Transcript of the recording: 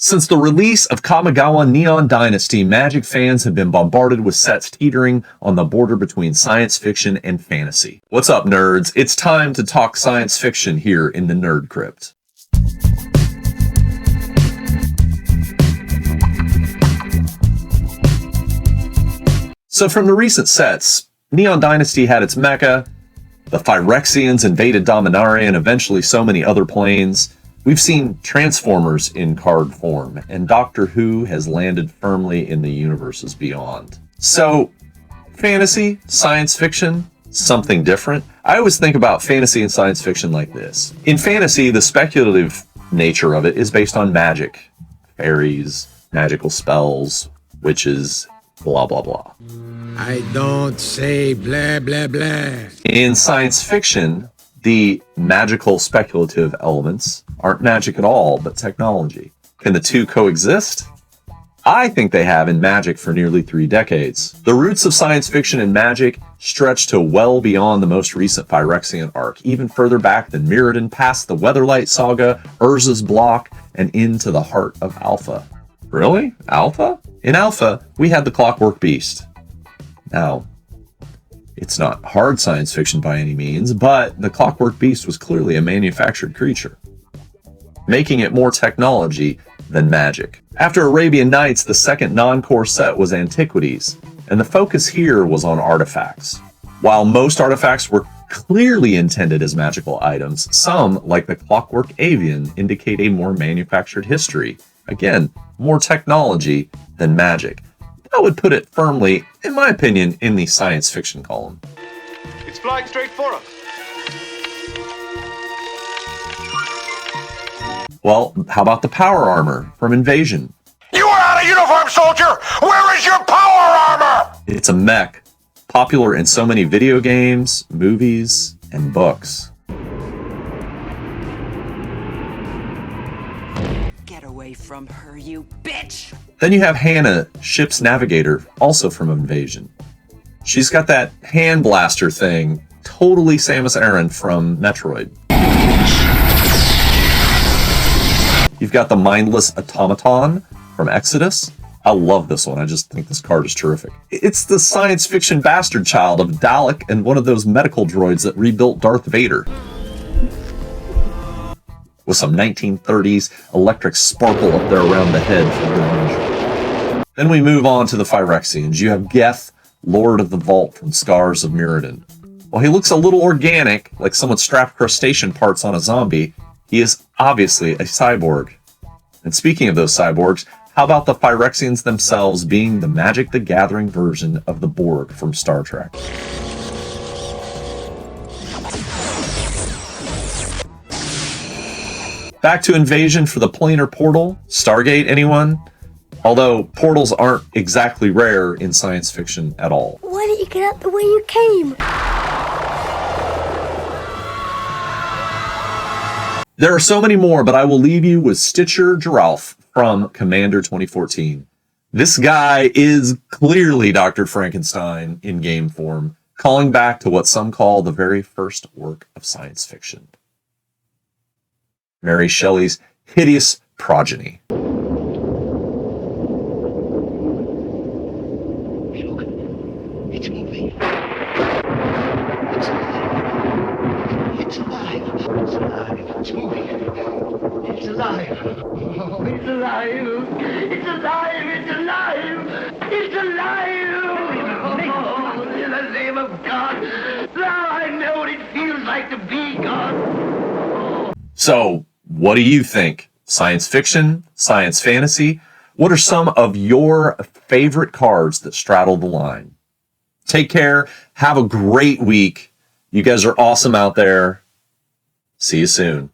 Since the release of Kamigawa Neon Dynasty, Magic fans have been bombarded with sets teetering on the border between science fiction and fantasy. What's up, nerds? It's time to talk science fiction here in the Nerd Crypt. So from the recent sets, Neon Dynasty had its mecha, the Phyrexians invaded Dominaria, and eventually so many other planes. We've seen Transformers in card form, and Doctor Who has landed firmly in the universes beyond. So, fantasy, science fiction, something different? I always think about fantasy and science fiction like this. In fantasy, the speculative nature of it is based on magic. Fairies, magical spells, witches, blah, blah, blah. I don't say blah, blah, blah. In science fiction, the magical speculative elements aren't magic at all, but technology. Can the two coexist? I think they have in magic for nearly 3 decades. The roots of science fiction and magic stretch to well beyond the most recent Phyrexian arc, even further back than Mirrodin, past the Weatherlight Saga, Urza's Block, and into the heart of Alpha. Really? Alpha? In Alpha, we had the Clockwork Beast. Now, it's not hard science fiction by any means, but the Clockwork Beast was clearly a manufactured creature, making it more technology than magic. After Arabian Nights, the second non-core set was Antiquities, and the focus here was on artifacts. While most artifacts were clearly intended as magical items, some, like the Clockwork Avian, indicate a more manufactured history. Again, more technology than magic. That would put it firmly, in my opinion, in the science fiction column. It's flying straight for us. Well, how about the power armor from Invasion? You are out of uniform, soldier! Where is your power armor? It's a mech, popular in so many video games, movies, and books. Get away from her, you bitch! Then you have Hannah, ship's navigator, also from Invasion. She's got that hand blaster thing, totally Samus Aran from Metroid. You've got the mindless automaton from Exodus. I love this one. I just think this card is terrific. It's the science fiction bastard child of Dalek and one of those medical droids that rebuilt Darth Vader, with some 1930s electric sparkle up there around the head for good measure. Then we move on to the Phyrexians. You have Geth, Lord of the Vault from Scars of Mirrodin. While he looks a little organic, like someone strapped crustacean parts on a zombie, he is obviously a cyborg. And speaking of those cyborgs, how about the Phyrexians themselves being the Magic the Gathering version of the Borg from Star Trek? Back to Invasion for the planar portal. Stargate, anyone? Although portals aren't exactly rare in science fiction at all. Why didn't you get out the way you came? There are so many more, but I will leave you with Stitcher Giralf from Commander 2014. This guy is clearly Dr. Frankenstein in game form, calling back to what some call the very first work of science fiction. Mary Shelley's hideous progeny. Look, it's moving. It's alive. It's alive. It's moving. It's alive. Oh, it's alive. It's alive. It's alive. It's alive. Oh, in the name of God. Now I know what it feels like to be God. So, what do you think? Science fiction? Science fantasy? What are some of your favorite cards that straddle the line? Take care. Have a great week. You guys are awesome out there. See you soon.